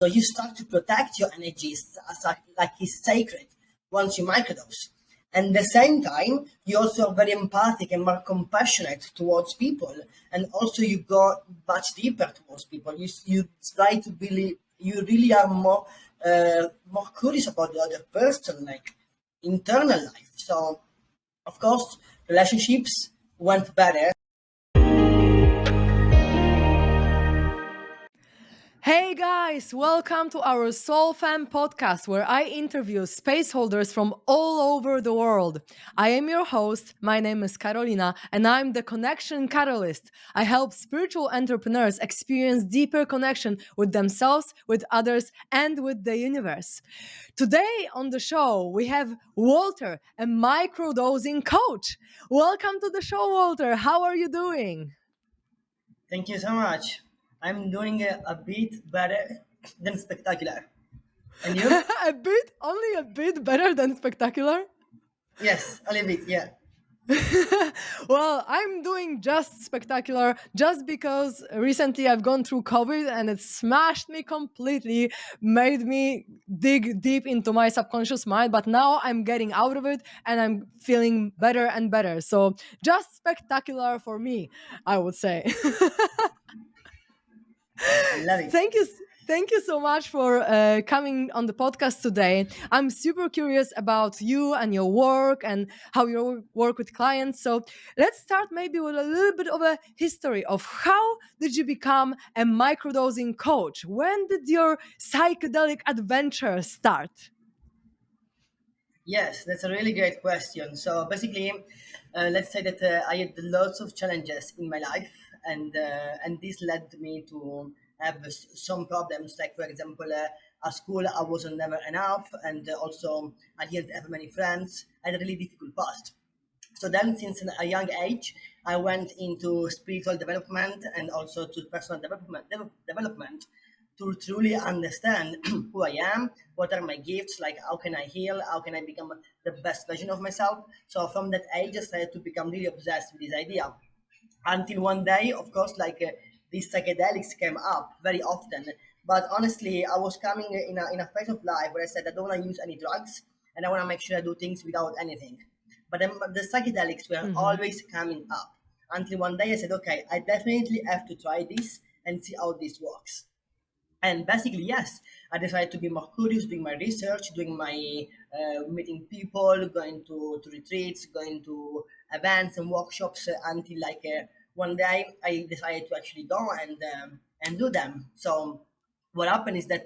So you start to protect your energies like it's sacred once you microdose. And at the same time, you also are very empathic and more compassionate towards people. And also you go much deeper towards people. You try to believe, you really are more curious about the other person, like internal life. So, of course, relationships went better. Hey guys, welcome to our SoulFam Podcast, where I interview space holders from all over the world. I am your host. My name is Karolina, and I'm the connection catalyst. I help spiritual entrepreneurs experience deeper connection with themselves, with others, and with the universe. Today on the show, we have Walter, a microdosing coach. Welcome to the show, Walter. How are you doing? Thank you so much. I'm doing a bit better than spectacular. And you? Only a bit better than spectacular. Yes, a little bit, yeah. Well, I'm doing just spectacular just because recently I've gone through COVID and it smashed me completely, made me dig deep into my subconscious mind. But now I'm getting out of it and I'm feeling better and better. So just spectacular for me, I would say. I love it. Thank you so much for coming on the podcast today. I'm super curious about you and your work and how you work with clients. So let's start maybe with a little bit of a history of how did you become a microdosing coach? When did your psychedelic adventure start? Yes, that's a really great question. So basically, let's say that I had lots of challenges in my life, and this led me to have some problems. Like for example, at school I wasn't never enough, and also I didn't have many friends. I had a really difficult past. So then, since a young age, I went into spiritual development and also to personal development to truly understand who I am, what are my gifts, like how can I heal, how can I become the best version of myself. So from that age, I started to become really obsessed with this idea. Until one day, of course, these psychedelics came up very often. But honestly, I was coming in a phase of life where I said I don't want to use any drugs and I want to make sure I do things without anything. But then the psychedelics were always coming up until one day I said, okay, I definitely have to try this and see how this works. And basically, yes, I decided to be more curious, doing my research, doing my meeting people, going to retreats, going to events and workshops until one day I decided to actually go and do them. So what happened is that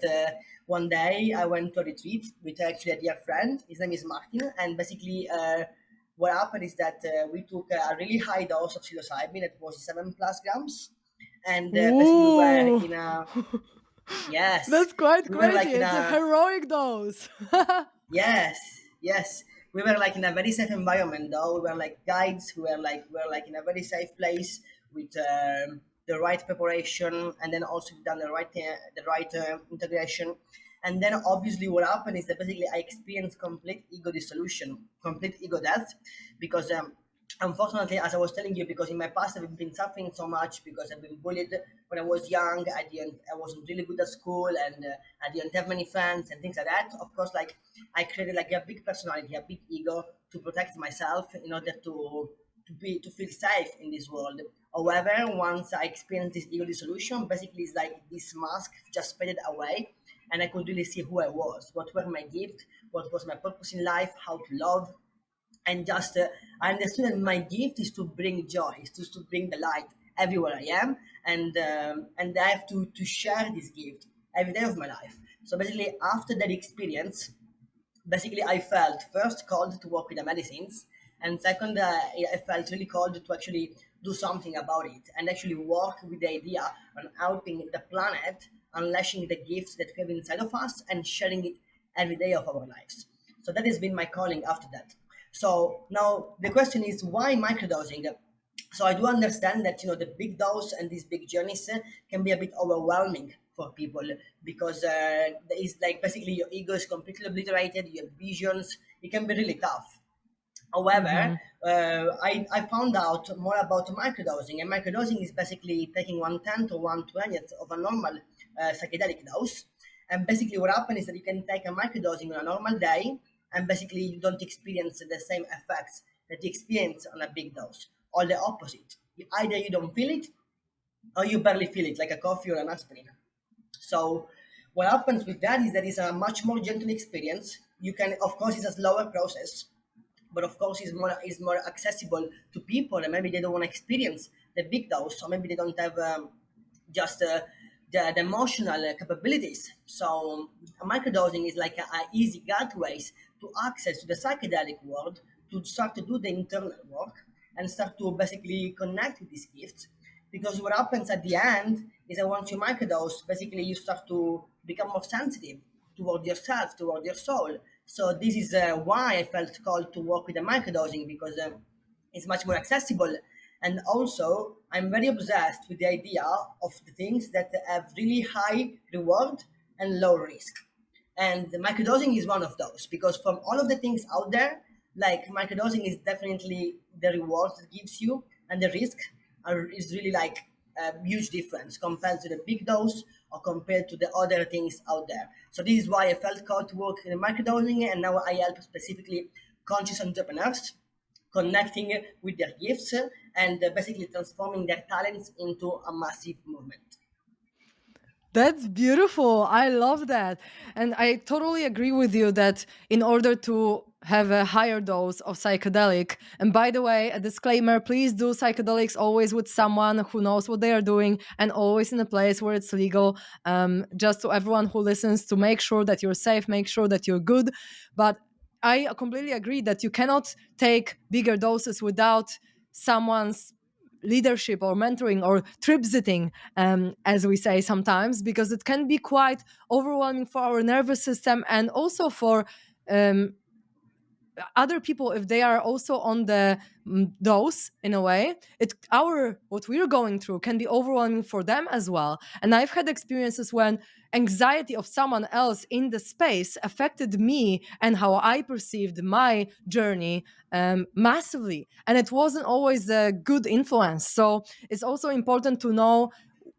one day I went to a retreat with actually a dear friend. His name is Martin, and basically. What happened is that we took a really high dose of psilocybin. It was 7+ grams, and basically we were Ooh, in a yes, that's quite we were crazy. like in It's a a heroic dose. yes, yes. We were like in a very safe environment, though. We were like guides. We were like in a very safe place with the right preparation, and then also we've done the right integration. And then obviously what happened is that basically I experienced complete ego dissolution, complete ego death, because unfortunately, as I was telling you, because in my past I've been suffering so much because I've been bullied when I was young. I wasn't really good at school, and I didn't have many friends and things like that. Of course, like I created like a big personality, a big ego to protect myself in order to feel safe in this world. However, once I experienced this ego dissolution, basically it's like this mask just faded away, and I could really see who I was, what were my gift, what was my purpose in life, how to love, and just I understood that my gift is to bring joy, is to bring the light everywhere I am, and I have to share this gift every day of my life. So basically, after that experience, basically I felt first called to work with the medicines, and second, I felt really called to actually do something about it and actually work with the idea on helping the planet, unleashing the gifts that we have inside of us and sharing it every day of our lives. So that has been my calling after that. So now the question is, why microdosing? So I do understand that the big dose and these big journeys can be a bit overwhelming for people because there is like basically your ego is completely obliterated, you have visions. It can be really tough. However, Mhm. I found out more about microdosing, and microdosing is basically taking 1/10 or 1/20 of a normal psychedelic dose, And basically, what happens is that you can take a microdosing on a normal day, and basically you don't experience the same effects that you experience on a big dose, or the opposite. Either you don't feel it, or you barely feel it, like a coffee or an aspirin. So what happens with that is that it's a much more gentle experience. You can, of course, it's a slower process, but of course is more accessible to people, and maybe they don't want to experience the big dose, or maybe they don't have just the emotional capabilities. So microdosing is like a easy gateways to access to the psychedelic world, to start to do the internal work and start to basically connect with these gifts. Because what happens at the end is that once you microdose, basically you start to become more sensitive toward yourself, toward your soul. So this is why I felt called to work with the microdosing, because it's much more accessible. And also, I'm very obsessed with the idea of the things that have really high reward and low risk. And the microdosing is one of those, because from all of the things out there, like microdosing is definitely the rewards it gives you, and the risk is really like a huge difference compared to the big dose or compared to the other things out there. So this is why I felt called to work in microdosing, and now I help specifically conscious entrepreneurs connecting with their gifts and basically transforming their talents into a massive movement. That's beautiful. I love that. And I totally agree with you that in order to have a higher dose of psychedelic, and by the way, a disclaimer, please do psychedelics always with someone who knows what they are doing and always in a place where it's legal. Just to everyone who listens, to make sure that you're safe, make sure that you're good. But I completely agree that you cannot take bigger doses without someone's leadership or mentoring or trip sitting, as we say sometimes, because it can be quite overwhelming for our nervous system and also for um, other people if they are also on the dose. In a way, our what we're going through can be overwhelming for them as well. And I've had experiences when anxiety of someone else in the space affected me and how I perceived my journey massively, and it wasn't always a good influence. So it's also important to know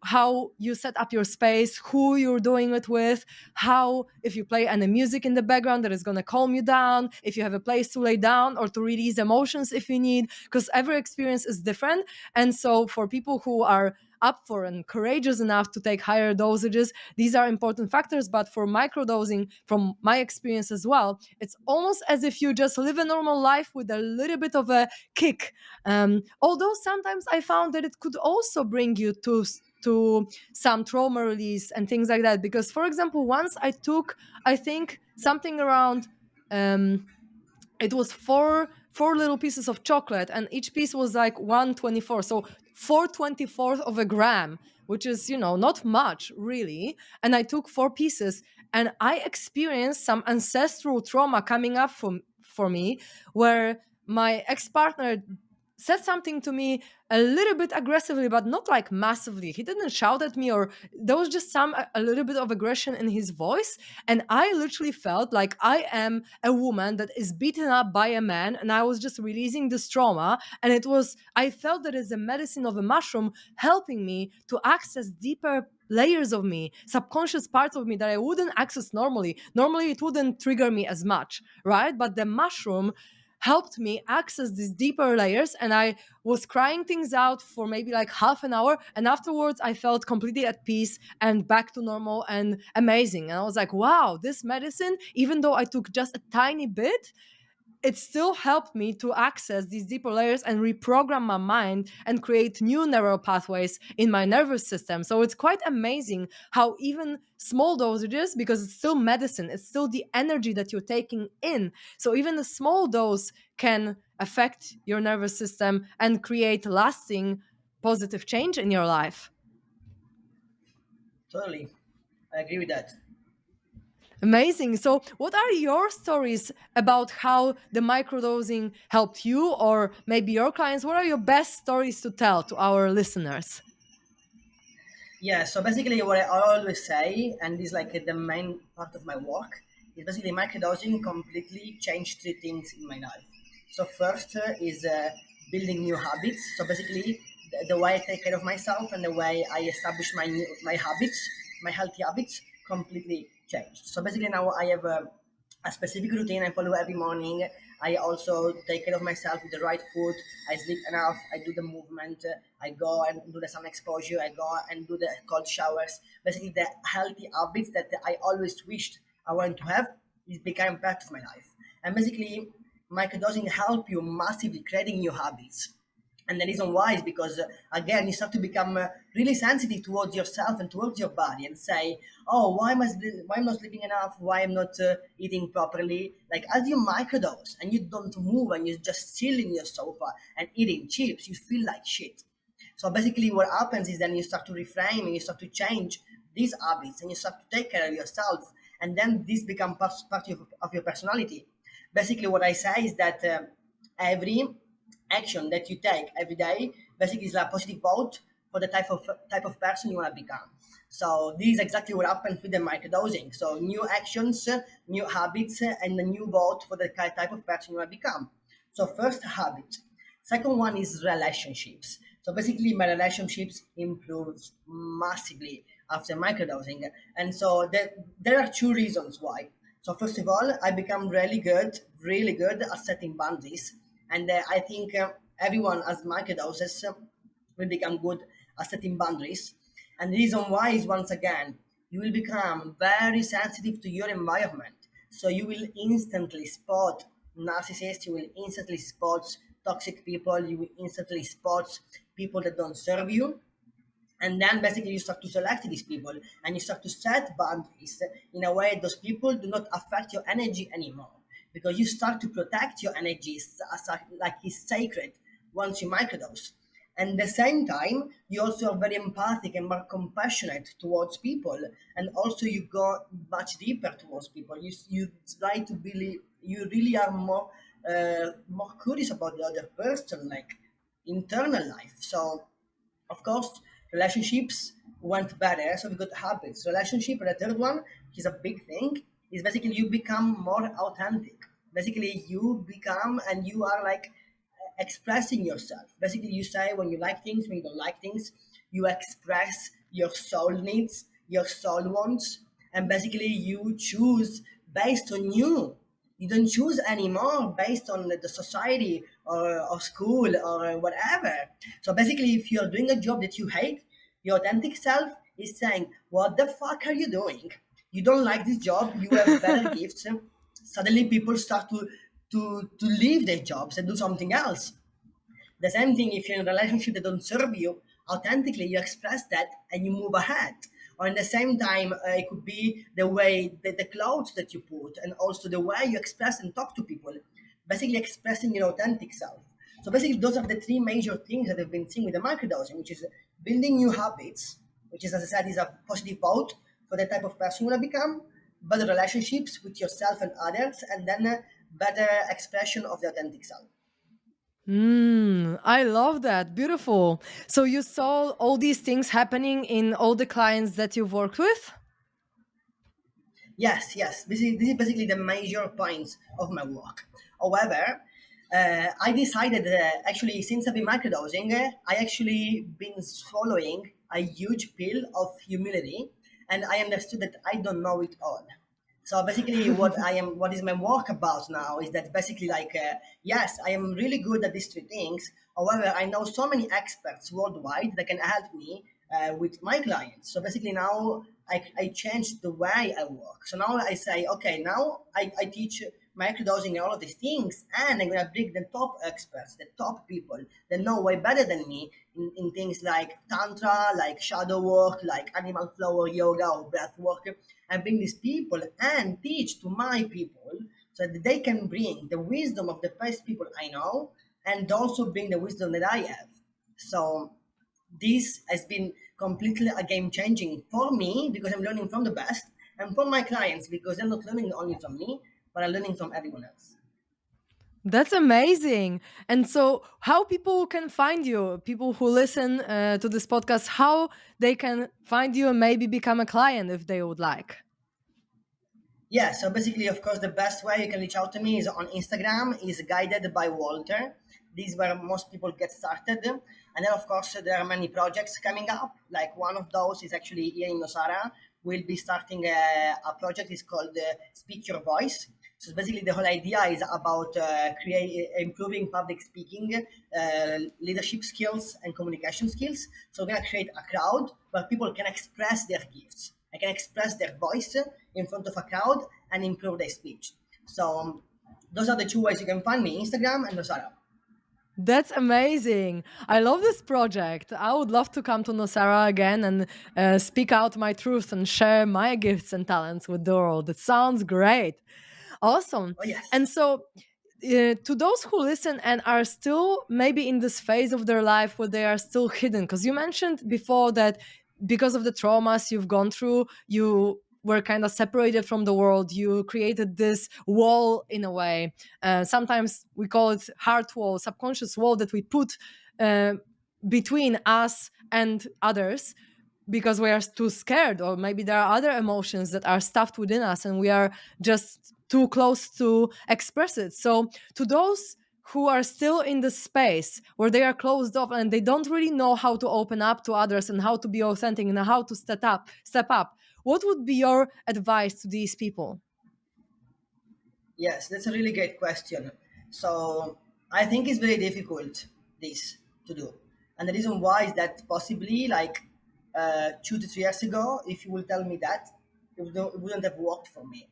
how you set up your space, who you're doing it with, how, if you play any music in the background that is going to calm you down, if you have a place to lay down or to release emotions if you need, because every experience is different. And so for people who are up for and courageous enough to take higher dosages, these are important factors. But for microdosing, from my experience as well, it's almost as if you just live a normal life with a little bit of a kick. Although sometimes I found that it could also bring you to some trauma release and things like that. Because, for example, once I took, I think, something around it was four little pieces of chocolate, and each piece was like 1/24, so 4/24 of a gram, which is, not much really. And I took four pieces, and I experienced some ancestral trauma coming up for me, where my ex-partner said something to me a little bit aggressively, but not like massively. He didn't shout at me, or there was just a little bit of aggression in his voice. And I literally felt like I am a woman that is beaten up by a man, and I was just releasing this trauma. And I felt that as a medicine of a mushroom helping me to access deeper layers of me, subconscious parts of me that I wouldn't access normally. Normally, it wouldn't trigger me as much, right? But the mushroom helped me access these deeper layers, and I was crying things out for maybe like half an hour, and afterwards I felt completely at peace and back to normal and amazing. And I was like, wow, this medicine, even though I took just a tiny bit, it still helped me to access these deeper layers and reprogram my mind and create new neural pathways in my nervous system. So it's quite amazing how even small dosages, because it's still medicine, it's still the energy that you're taking in. So even a small dose can affect your nervous system and create lasting positive change in your life. Totally, I agree with that. Amazing. So, what are your stories about how the microdosing helped you, or maybe your clients? What are your best stories to tell to our listeners? Yeah, so basically what I always say, and this is like the main part of my work, is basically microdosing completely changed three things in my life. So first is building new habits. So basically the way I take care of myself and the way I establish my habits, my healthy habits, completely changed. So basically now I have a specific routine I follow every morning. I also take care of myself with the right food. I sleep enough. I do the movement. I go and do the sun exposure. I go and do the cold showers. Basically, the healthy habits that I always wished I wanted to have is become part of my life. And basically, microdosing help you massively creating new habits. And the reason why is because again you start to become really sensitive towards yourself and towards your body and say, oh, why am I not sleeping enough, why I'm not eating properly. Like as you microdose and you don't move and you just chill in your sofa and eating chips, you feel like shit. So basically what happens is then you start to reframe and you start to change these habits and you start to take care of yourself, and then this becomes part of your personality. Basically what I say is that every action that you take every day basically is a positive vote for the type of person you want to become. So this is exactly what happens with the microdosing. So new actions, new habits, and a new vote for the type of person you want to become. So first habit. Second one is relationships. So basically my relationships improved massively after microdosing. And so there are two reasons why. So first of all, I become really good at setting boundaries. And I think everyone as microdoses will become good at setting boundaries. And the reason why is once again, you will become very sensitive to your environment. So you will instantly spot narcissists, you will instantly spot toxic people, you will instantly spot people that don't serve you. And then basically you start to select these people and you start to set boundaries in a way those people do not affect your energy anymore, because you start to protect your energy like it's sacred once you microdose. And at the same time you also are very empathic and more compassionate towards people, and also you go much deeper towards people. You try to believe, you really are more curious about the other person, like internal life. So of course, relationships went better, so we got habits. Relationship, and the third one, which is a big thing, is basically you become more authentic. Basically, you become and you are like expressing yourself. Basically, you say when you like things, when you don't like things. You express your soul needs, your soul wants, and basically you choose based on you. You don't choose anymore based on the society or school or whatever. So basically, if you're doing a job that you hate, your authentic self is saying, what the fuck are you doing? You don't like this job, you have better gifts. Suddenly people start to leave their jobs and do something else. The same thing if you're in a relationship that don't serve you, authentically you express that and you move ahead. Or in the same time, it could be the way the clothes that you put and also the way you express and talk to people, basically expressing your authentic self. So basically those are the three major things that I've been seeing with the microdosing, which is building new habits, which is, as I said, is a positive vote for the type of person you want to become, better relationships with yourself and others, and then better expression of the authentic self. I love that. Beautiful. So you saw all these things happening in all the clients that you've worked with? Yes, yes. This is basically the major points of my work. However, I decided actually since I've been microdosing, I actually been swallowing a huge pill of humility, and I understood that I don't know it all. So basically, what is my work about now is that basically like yes, I am really good at these three things. However, I know so many experts worldwide that can help me with my clients. So basically now I changed the way I work. So now I say, okay, now I teach microdosing and all of these things, and I'm gonna bring the top experts, the top people that know way better than me in things like tantra, like shadow work, like animal flower yoga or breath work, and bring these people and teach to my people so that they can bring the wisdom of the best people I know and also bring the wisdom that I have. So this has been completely a game changing for me because I'm learning from the best, and for my clients because they're not learning only from me, but I'm learning from everyone else. That's amazing. And so, how people can find you, people who listen to this podcast, how they can find you and maybe become a client if they would like? Yeah, so basically, of course, the best way you can reach out to me is on Instagram, is guided by Walter. This is where most people get started. And then, of course, there are many projects coming up. Like one of those is actually here in Nosara, we'll be starting a project. It's called Speak Your Voice. So basically, the whole idea is about improving public speaking, leadership skills, and communication skills. So we're gonna create a crowd where people can express their gifts. They can express their voice in front of a crowd and improve their speech. So those are the two ways you can find me: Instagram and Nosara. That's amazing. I love this project. I would love to come to Nosara again and speak out my truth and share my gifts and talents with the world. It sounds great. Awesome. Oh yes. And so, to those who listen and are still maybe in this phase of their life where they are still hidden, because you mentioned before that because of the traumas you've gone through, you were kind of separated from the world. You created this wall in a way. Sometimes we call it heart wall, subconscious wall that we put uh, between us and others because we are too scared, or maybe there are other emotions that are stuffed within us and we are just too close to express it. So to those who are still in the space where they are closed off and they don't really know how to open up to others and how to be authentic and how to step up, what would be your advice to these people? Yes, that's a really great question. So I think it's very difficult this to do, and the reason why is that possibly like 2 to 3 years ago, if you will tell me that, it wouldn't have worked for me.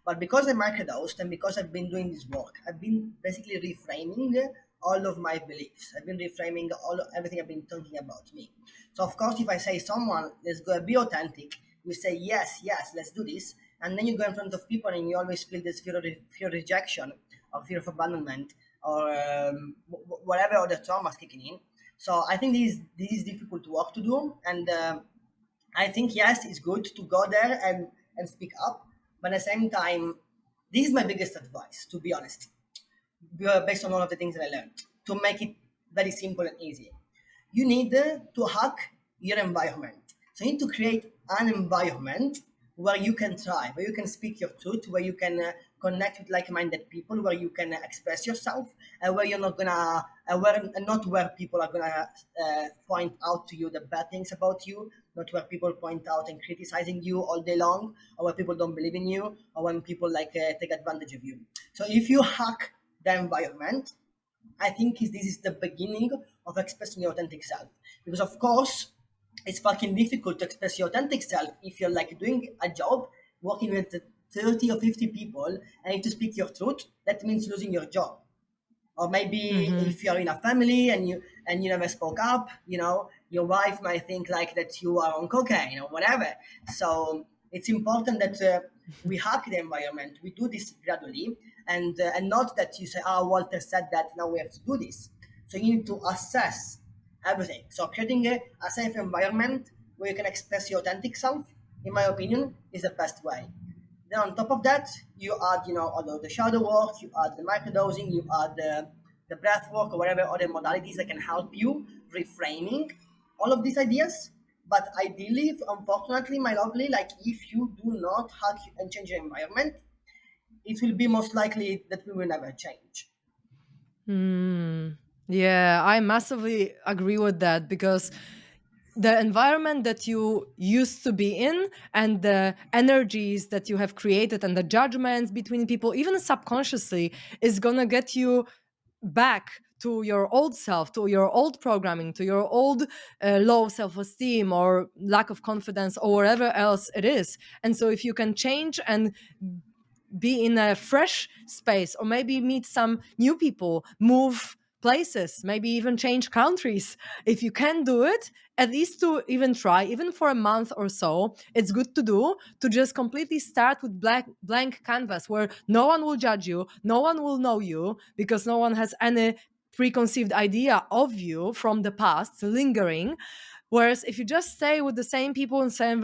But because I microdosed and because I've been doing this work, I've been basically reframing all of my beliefs. I've been reframing everything I've been thinking about me. So of course, if I say someone, let's go be authentic, you say yes, yes, let's do this, and then you go in front of people and you always feel this fear of rejection, or fear of abandonment, or whatever other traumas kicking in. So I think this is difficult work to do, and I think yes, it's good to go there and speak up, but at the same time, this is my biggest advice, to be honest, based on all of the things that I learned, to make it very simple and easy. You need to hack your environment. So you need to create an environment where you can thrive, where you can speak your truth, where you can connect with like-minded people, where you can express yourself, and where you're not gonna, not where people are gonna point out to you the bad things about you, not where people point out and criticizing you all day long, or where people don't believe in you, or when people take advantage of you. So if you hack the environment, I think this is the beginning of expressing your authentic self. Because of course, it's fucking difficult to express your authentic self if you're like doing a job, working with 30 or 50 people, and if to speak your truth, that means losing your job. Or maybe Mm-hmm. if you're in a family and you never spoke up, your wife might think like that you are on cocaine or whatever. So it's important that we hack the environment. We do this gradually, and not that you say, "Oh, Walter said that. Now we have to do this." So you need to assess everything. So creating a safe environment where you can express your authentic self, in my opinion, is the best way. Then on top of that, you add, all of the shadow work, you add the microdosing, you add the breath work or whatever other modalities that can help you reframing all of these ideas. But ideally, unfortunately, my lovely, like if you do not hack and change your environment, it will be most likely that we will never change. Mm. Yeah, I massively agree with that because the environment that you used to be in and the energies that you have created and the judgments between people, even subconsciously, is gonna get you back to your old self, to your old programming, to your old low self esteem or lack of confidence or whatever else it is. And so, if you can change and be in a fresh space or maybe meet some new people, move places, maybe even change countries. If you can do it, at least to even try, even for a month or so, it's good to do, to just completely start with blank canvas where no one will judge you, no one will know you because no one has any preconceived idea of you from the past lingering. Whereas if you just stay with the same people and same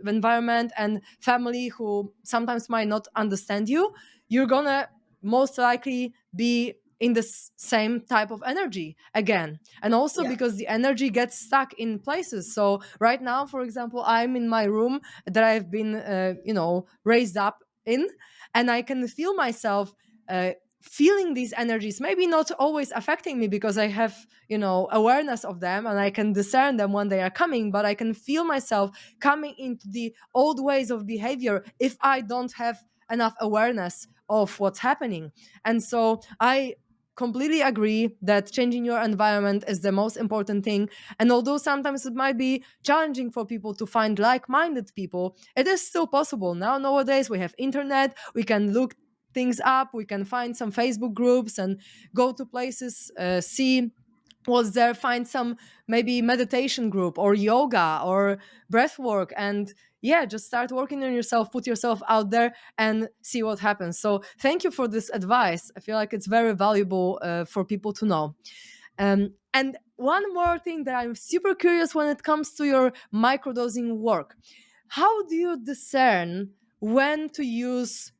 environment and family who sometimes might not understand you, you're gonna most likely be in the same type of energy again. And also Yeah, because the energy gets stuck in places. So right now, for example, I'm in my room that I've been, raised up in, and I can feel myself. feeling these energies, maybe not always affecting me because I have, awareness of them and I can discern them when they are coming, but I can feel myself coming into the old ways of behavior if I don't have enough awareness of what's happening. And so I completely agree that changing your environment is the most important thing. And although sometimes it might be challenging for people to find like-minded people, it is still possible. Nowadays we have internet, we can look things up, we can find some Facebook groups and go to places, see what's there, find some maybe meditation group or yoga or breath work, and yeah, just start working on yourself, put yourself out there and see what happens. So thank you for this advice. I feel like it's very valuable for people to know. And one more thing that I'm super curious when it comes to your microdosing work, how do you discern when to use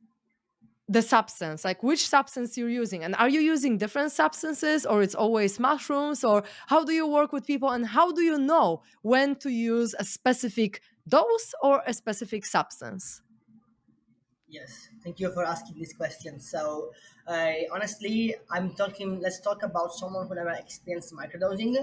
the substance, like which substance you're using, and are you using different substances or it's always mushrooms, or how do you work with people and how do you know when to use a specific dose or a specific substance? Yes, thank you for asking this question. So, honestly, I'm talking. Let's talk about someone who never experienced microdosing.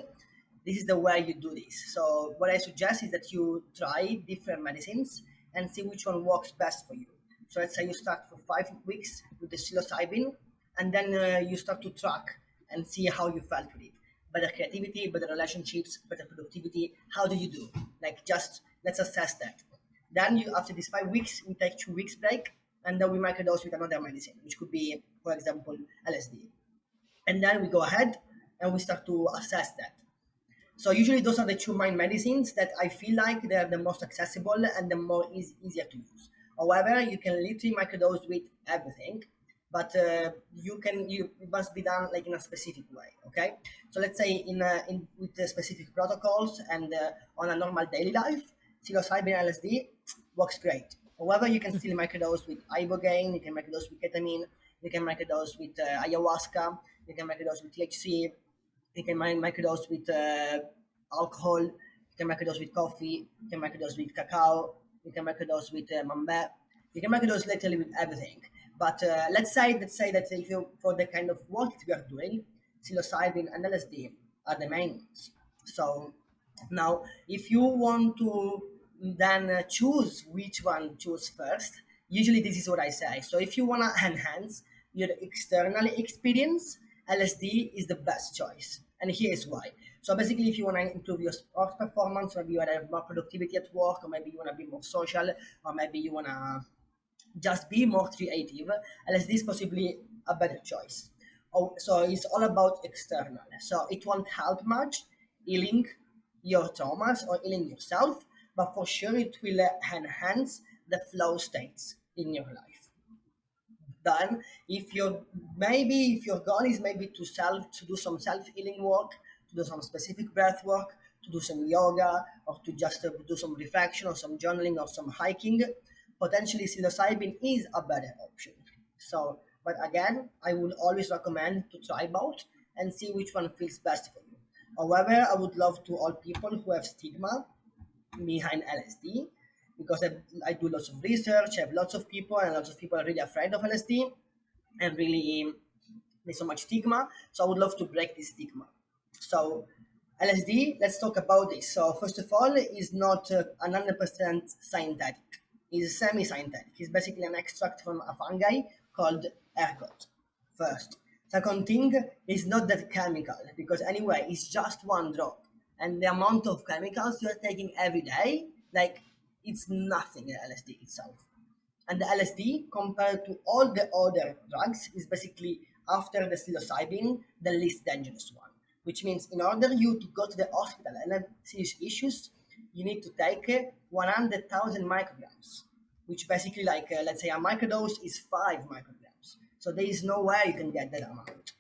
This is the way you do this. So, what I suggest is that you try different medicines and see which one works best for you. So, let's say you start for 5 weeks with the psilocybin, and then you start to track and see how you felt with it. Better creativity, better relationships, better productivity. How do you do? Like, just let's assess that. Then you, after these 5 weeks, we take 2 weeks break, and then we microdose with another medicine, which could be, for example, LSD. And then we go ahead and we start to assess that. So usually those are the two main medicines that I feel like they are the most accessible and the more easier to use. However, you can literally microdose with everything, but you it must be done like in a specific way. Okay, so let's say in with the specific protocols and on a normal daily life, psilocybin LSD works great. However, you can still microdose with ibogaine, you can microdose with ketamine, you can microdose with ayahuasca, you can microdose with THC, you can microdose with alcohol, you can microdose with coffee, you can microdose with cacao, you can microdose with mambe, you can microdose literally with everything. But let's say that if you for the kind of work that we are doing, psilocybin and LSD are the main ones. So now, if you want to then choose which one choose first, usually this is what I say. So if you want to enhance your external experience, LSD is the best choice. And here's why. So basically, if you want to improve your sport performance, maybe you want to have more productivity at work, or maybe you want to be more social, or maybe you want to just be more creative, LSD is possibly a better choice. Oh, so it's all about external. So it won't help much healing your traumas or healing yourself, but for sure it will enhance the flow states in your life. Then, if your goal is maybe to do some self healing work, to do some specific breath work, to do some yoga, or to just do some reflection or some journaling or some hiking, potentially psilocybin is a better option. So, but again, I would always recommend to try both and see which one feels best for you. However, I would love to all people who have stigma behind LSD, because I do lots of research. I have lots of people, and lots of people are really afraid of LSD, and really there's so much stigma. So I would love to break this stigma. So LSD, let's talk about this. So first of all, is not 100% synthetic. It's semi-synthetic. It's basically an extract from a fungi called ergot. First. Second thing is not that chemical, because anyway, it's just one drop. And the amount of chemicals you're taking every day, like it's nothing in LSD itself. And the LSD, compared to all the other drugs, is basically after the psilocybin, the least dangerous one. Which means in order you to go to the hospital and have serious issues, you need to take 100,000 micrograms, which basically like let's say a microdose is 5 micrograms. So there is no way you can get that amount.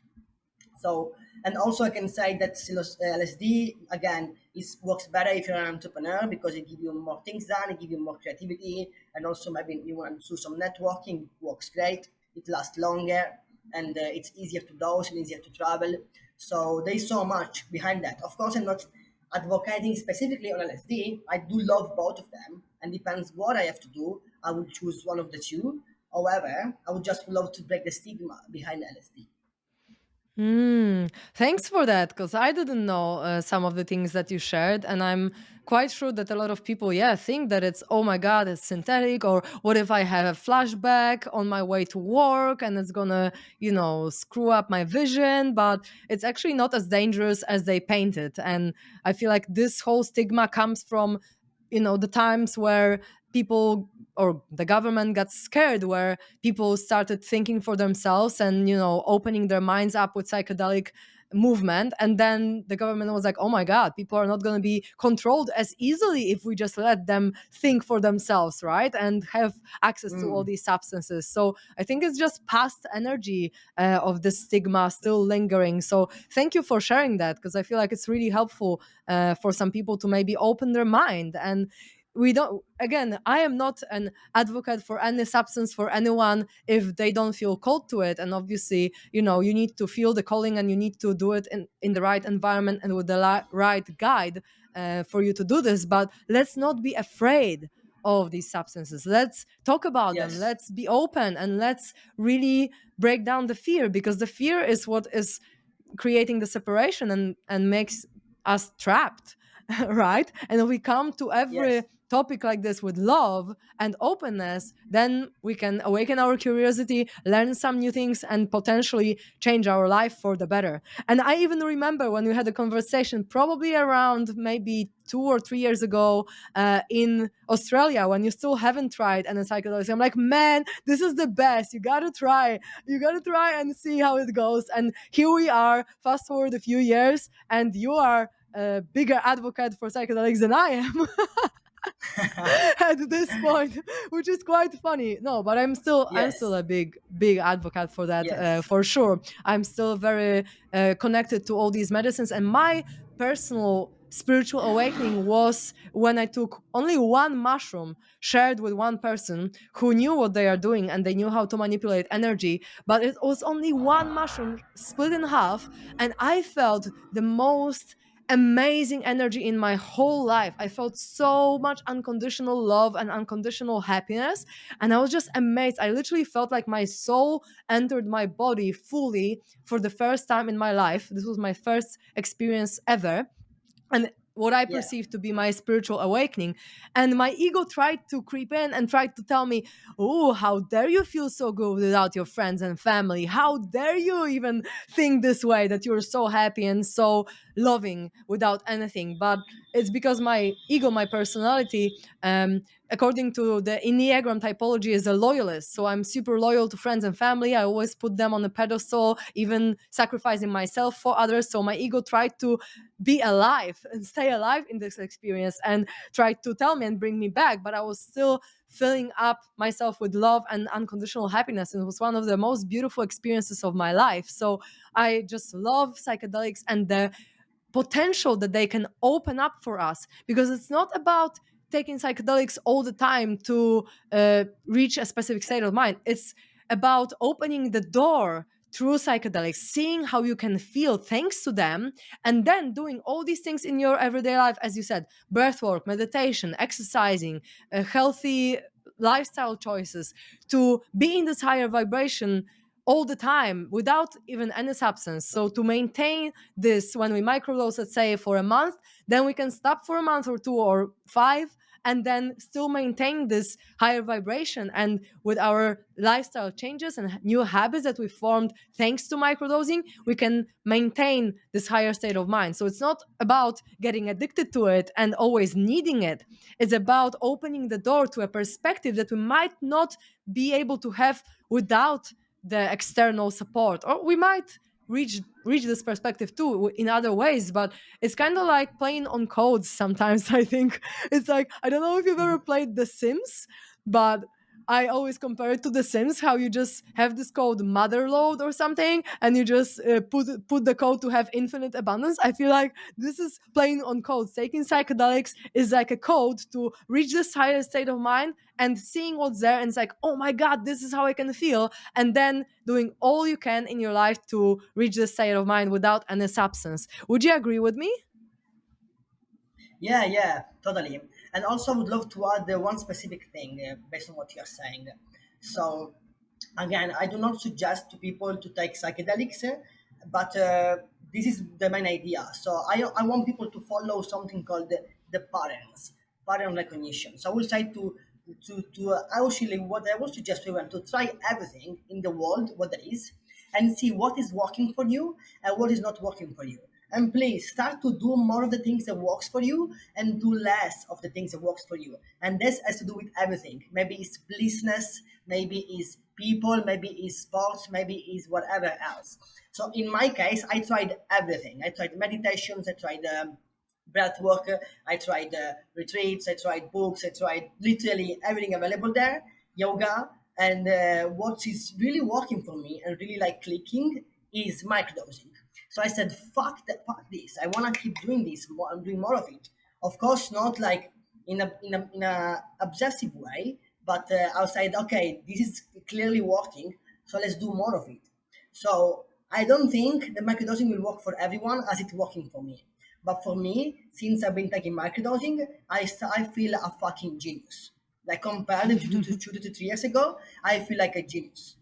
So, and also I can say that LSD again is works better if you're an entrepreneur, because it gives you more things done, it gives you more creativity, and also maybe you want to do some networking. Works great. It lasts longer, and it's easier to dose and easier to travel. So there is so much behind that. Of course, I'm not advocating specifically on LSD. I do love both of them, and depends what I have to do. I will choose one of the two. However, I would just love to break the stigma behind LSD. Thanks for that, because I didn't know some of the things that you shared, and I'm quite sure that a lot of people, yeah, think that it's, oh my god, it's synthetic, or what if I have a flashback on my way to work and it's gonna, screw up my vision? But it's actually not as dangerous as they paint it, and I feel like this whole stigma comes from the times where people or the government got scared, where people started thinking for themselves and opening their minds up with psychedelic movement, and then the government was like, oh my god, people are not going to be controlled as easily if we just let them think for themselves, right, and have access to all Mm, these substances. So I think it's just past energy of the stigma still lingering. So thank you for sharing that, because I feel like it's really helpful for some people to maybe open their mind. And we don't, again, I am not an advocate for any substance for anyone if they don't feel called to it. And obviously, you need to feel the calling, and you need to do it in the right environment and with the right guide for you to do this. But let's not be afraid of these substances. Let's talk about them. yes, Let's be open, and let's really break down the fear, because the fear is what is creating the separation and makes us trapped. Right, and if we come to every yes, topic like this with love and openness, then we can awaken our curiosity, learn some new things, and potentially change our life for the better. And I even remember when we had a conversation probably around maybe 2 or 3 years ago in Australia, when you still haven't tried any psychedelics. I'm like, man, this is the best. You gotta try and see how it goes. And here we are, fast forward a few years, and you are a bigger advocate for psychedelics than I am. At this point, which is quite funny. No, but I'm still yes, a big advocate for that, yes, for sure. I'm still very connected to all these medicines, and my personal spiritual awakening was when I took only one mushroom, shared with one person who knew what they are doing and they knew how to manipulate energy. But it was only one mushroom split in half, and I felt the most amazing energy in my whole life. I felt so much unconditional love and unconditional happiness. And I was just amazed. I literally felt like my soul entered my body fully for the first time in my life. This was my first experience ever. And what I yeah, perceived to be my spiritual awakening. And my ego tried to creep in and tried to tell me, oh, how dare you feel so good without your friends and family? How dare you even think this way, that you're so happy and so loving without anything? But it's because my ego, my personality, according to the Enneagram typology, is a loyalist. So I'm super loyal to friends and family. I always put them on a pedestal, even sacrificing myself for others. So my ego tried to be alive and stay alive in this experience and tried to tell me and bring me back. But I was still filling up myself with love and unconditional happiness. And it was one of the most beautiful experiences of my life. So I just love psychedelics and the potential that they can open up for us, because it's not about taking psychedelics all the time to reach a specific state of mind. It's about opening the door through psychedelics, seeing how you can feel thanks to them, and then doing all these things in your everyday life, as you said: breathwork, meditation, exercising, healthy lifestyle choices, to be in this higher vibration all the time without even any substance. So to maintain this, when we microdose, let's say for a month, then we can stop for a month or two or five, and then still maintain this higher vibration. And with our lifestyle changes and new habits that we formed thanks to microdosing, we can maintain this higher state of mind. So it's not about getting addicted to it and always needing it. It's about opening the door to a perspective that we might not be able to have without the external support, or we might reach this perspective too in other ways. But it's kind of like playing on codes sometimes. I think it's like, I don't know if you've ever mhm, played The Sims, but I always compare it to The Sims, how you just have this code motherload or something, and you just put the code to have infinite abundance. I feel like this is playing on codes. Taking psychedelics is like a code to reach this higher state of mind and seeing what's there, and it's like, oh my god, this is how I can feel, and then doing all you can in your life to reach this state of mind without any substance. Would you agree with me? yeah, yeah, totally. And also, I would love to add one specific thing based on what you're saying. So again, I do not suggest to people to take psychedelics, but this is the main idea. So I want people to follow something called the pattern recognition. So I will say actually what I would suggest to everyone to try everything in the world, what there is, and see what is working for you and what is not working for you. And please start to do more of the things that works for you and do less of the things that works for you. And this has to do with everything. Maybe it's blissness, maybe it's people, maybe it's sports, maybe it's whatever else. So in my case, I tried everything. I tried meditations, I tried breath work, I tried retreats, I tried books, I tried literally everything available there, yoga. And what is really working for me and really like clicking is microdosing. So I said, fuck that, fuck this. I want to keep doing this. I'm doing more of it. Of course, not like in a obsessive way, but I said, okay, this is clearly working, so let's do more of it. So I don't think the microdosing will work for everyone as it's working for me. But for me, since I've been taking microdosing, I feel a fucking genius. Like compared to 2 to 3 years ago, I feel like a genius.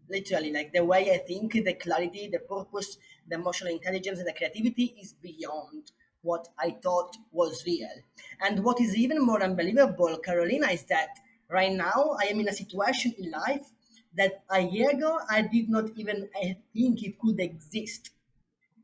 Literally, like the way I think, the clarity, the purpose, the emotional intelligence, and the creativity is beyond what I thought was real. And what is even more unbelievable, Carolina, is that right now I am in a situation in life that a year ago I did not even think it could exist.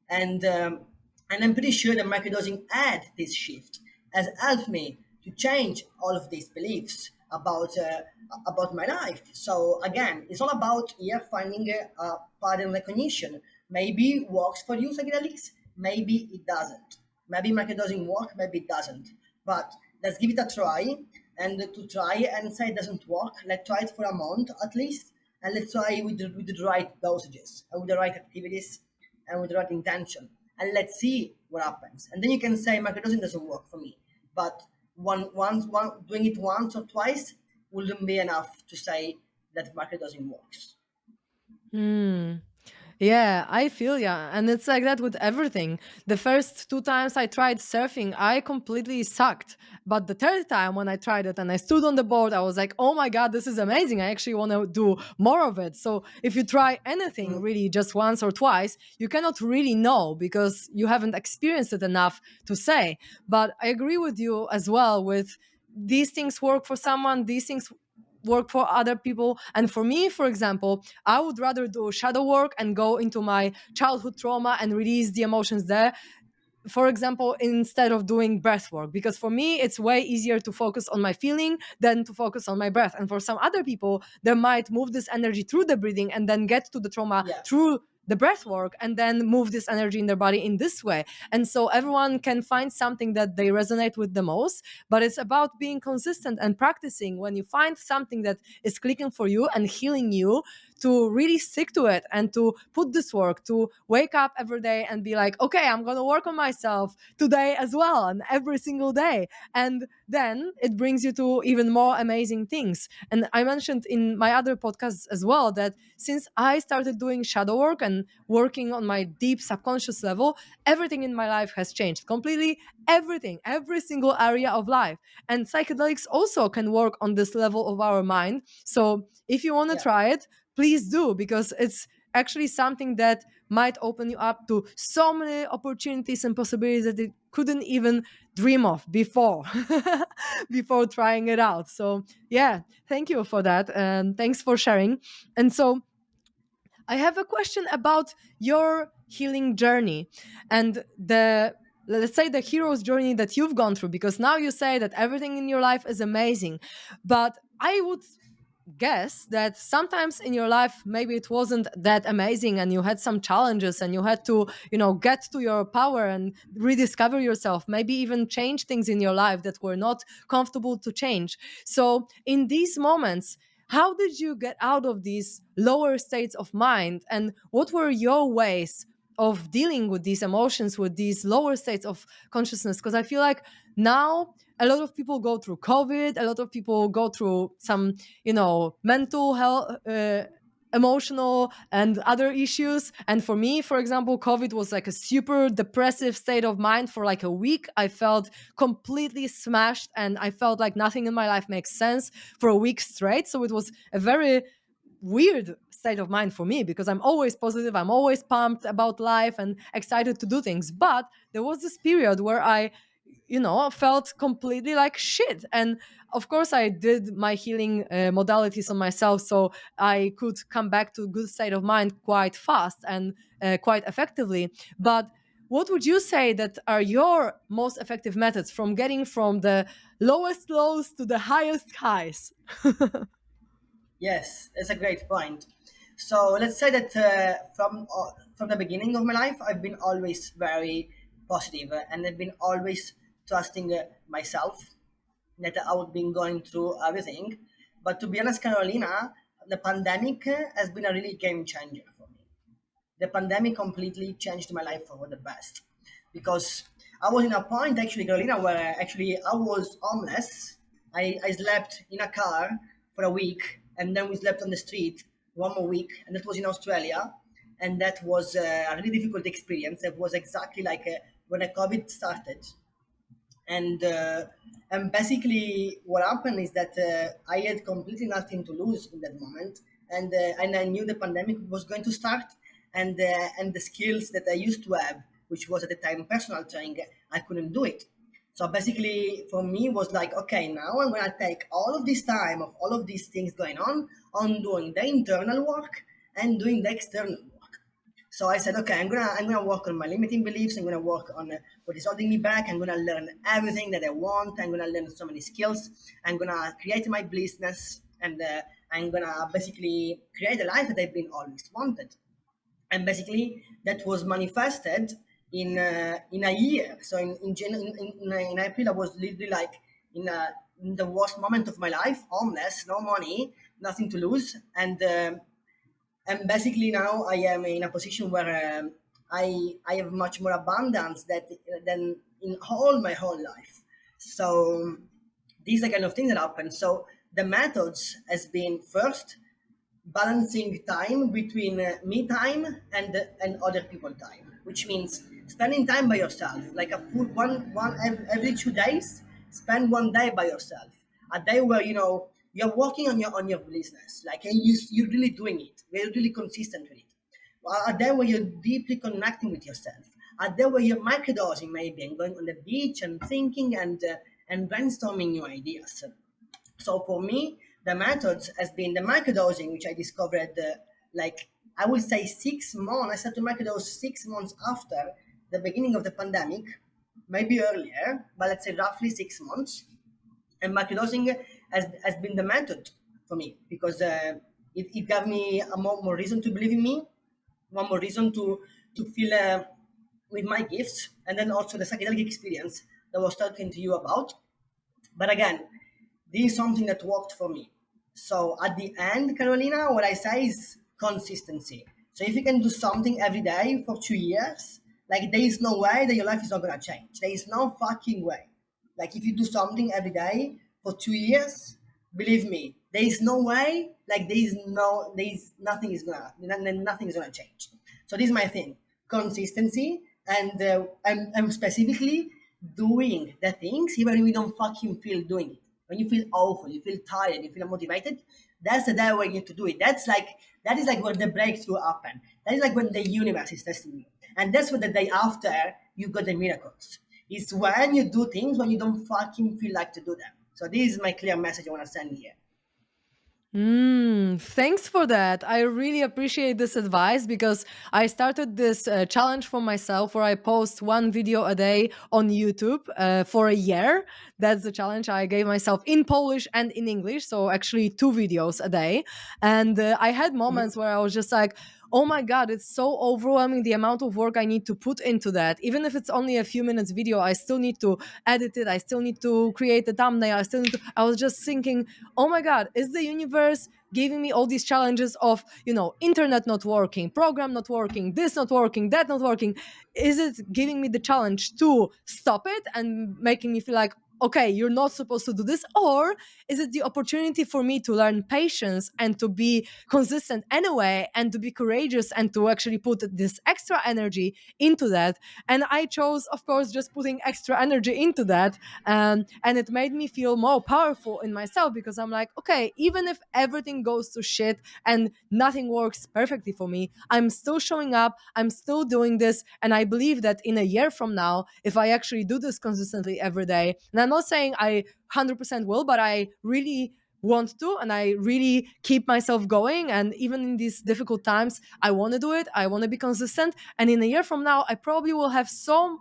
And I'm pretty sure that microdosing at this shift has helped me to change all of these beliefs about my life. So again, it's all about here finding a pattern recognition. Maybe it works for you psychedelics, maybe it doesn't. Maybe microdosing work, maybe it doesn't. But let's give it a try. And to try and say it doesn't work, let's try it for a month at least, and let's try with the right dosages and with the right activities and with the right intention, and let's see what happens. And then you can say microdosing doesn't work for me, but doing it once or twice wouldn't be enough to say that microdosing works. Hmm. Yeah, I feel yeah. And it's like that with everything. The first two times I tried surfing, I completely sucked. But the third time when I tried it and I stood on the board, I was like, oh my God, this is amazing. I actually want to do more of it. So if you try anything Mm, really just once or twice, you cannot really know because you haven't experienced it enough to say. But I agree with you as well with these things work for someone, these things work for other people. And for me, for example, I would rather do shadow work and go into my childhood trauma and release the emotions there, for example, instead of doing breath work, because for me it's way easier to focus on my feeling than to focus on my breath. And for some other people, they might move this energy through the breathing and then get to the trauma yeah, through the breath work and then move this energy in their body in this way. And so everyone can find something that they resonate with the most, but it's about being consistent and practicing. When you find something that is clicking for you and healing you, to really stick to it and to put this work, to wake up every day and be like, okay, I'm going to work on myself today as well and every single day. And then it brings you to even more amazing things. And I mentioned in my other podcasts as well that since I started doing shadow work and working on my deep subconscious level, everything in my life has changed completely. Everything, every single area of life. And psychedelics also can work on this level of our mind. So if you want to yeah. try it, please do, because it's actually something that might open you up to so many opportunities and possibilities that you couldn't even dream of before before trying it out. So yeah, thank you for that and thanks for sharing. And so I have a question about your healing journey and the, let's say, the hero's journey that you've gone through, because now you say that everything in your life is amazing, but I would guess that sometimes in your life maybe it wasn't that amazing and you had some challenges and you had to, get to your power and rediscover yourself, maybe even change things in your life that were not comfortable to change. So in these moments, how did you get out of these lower states of mind, and what were your ways of dealing with these emotions, with these lower states of consciousness? Because I feel like now a lot of people go through COVID, a lot of people go through some, mental health. emotional and other issues. And for me, for example, COVID was like a super depressive state of mind for like a week. I felt completely smashed and I felt like nothing in my life makes sense for a week straight. So it was a very weird state of mind for me because I'm always positive, I'm always pumped about life and excited to do things. But there was this period where I, felt completely like shit. And of course, I did my healing modalities on myself so I could come back to a good state of mind quite fast and quite effectively. But what would you say that are your most effective methods from getting from the lowest lows to the highest highs? Yes, that's a great point. So let's say that from the beginning of my life, I've been always very positive, and I've been always trusting myself that I would be going through everything. But to be honest, Carolina, the pandemic has been a really game changer for me. The pandemic completely changed my life for the best because I was in a point actually, Carolina, where actually I was homeless. I slept in a car for a week and then we slept on the street one more week, and that was in Australia. And that was a really difficult experience. It was exactly like when the COVID started, and basically what happened is that I had completely nothing to lose in that moment, and I knew the pandemic was going to start, and the skills that I used to have, which was at the time personal training, I couldn't do it. So basically, for me, was like, okay, now I'm gonna take all of this time of all of these things going on doing the internal work and doing the external work. So I said, okay, I'm gonna work on my limiting beliefs. I'm gonna work on what is holding me back. I'm gonna learn everything that I want. I'm gonna learn so many skills. I'm gonna create my blissness, and I'm gonna basically create a life that I've been always wanted. And basically that was manifested in a year. So in April, I was literally like in the worst moment of my life, homeless, no money, nothing to lose, and basically now I am in a position where I have much more abundance than in all my whole life. So these are kind of things that happen. So the methods has been first balancing time between me time and other people time, which means spending time by yourself, like a full every 2 days. Spend one day by yourself, a day where you're working on your business, like, and you're really doing it, you're really consistent with it. A day where you're deeply connecting with yourself, a day where you're microdosing maybe and going on the beach and thinking and brainstorming new ideas. So for me, the methods has been the microdosing, which I discovered like I would say 6 months. I started to microdose 6 months after the beginning of the pandemic, maybe earlier, but let's say roughly 6 months. And microdosing has been the method for me because it gave me a more reason to believe in me, one more reason to feel with my gifts, and then also the psychedelic experience that I was talking to you about. But again, this is something that worked for me. So at the end, Carolina, what I say is consistency. So if you can do something every day for 2 years, like there is no way that your life is not gonna change. There is no fucking way. Like if you do something every day for 2 years, believe me, there is no way. Like there is nothing is gonna change. So this is my thing: consistency, and specifically doing the things even if you don't fucking feel doing it. When you feel awful, you feel tired, you feel unmotivated, that's the day where you need to do it. That is like where the breakthrough happen. That is like when the universe is testing you. And that's what the day after you got the miracles. It's when you do things when you don't fucking feel like to do them. So this is my clear message I want to send here. Thanks for that. I really appreciate this advice because I started this challenge for myself where I post one video a day on YouTube for a year. That's the challenge I gave myself in Polish and in English. So actually 2 videos a day. And I had moments where I was just like, oh my God, it's so overwhelming the amount of work I need to put into that. Even if it's only a few minutes video, I still need to edit it. I still need to create a thumbnail. I was just thinking, oh my God, is the universe giving me all these challenges of, internet not working, program not working, this not working, that not working? Is it giving me the challenge to stop it and making me feel like, okay, you're not supposed to do this? Or is it the opportunity for me to learn patience and to be consistent anyway, and to be courageous and to actually put this extra energy into that? And I chose, of course, just putting extra energy into that. And it made me feel more powerful in myself, because I'm like, okay, even if everything goes to shit and nothing works perfectly for me, I'm still showing up, I'm still doing this. And I believe that in a year from now, if I actually do this consistently every day, and I'm not saying I 100% will, but I really want to, and I really keep myself going, and even in these difficult times I want to do it, I want to be consistent. And in a year from now I probably will have so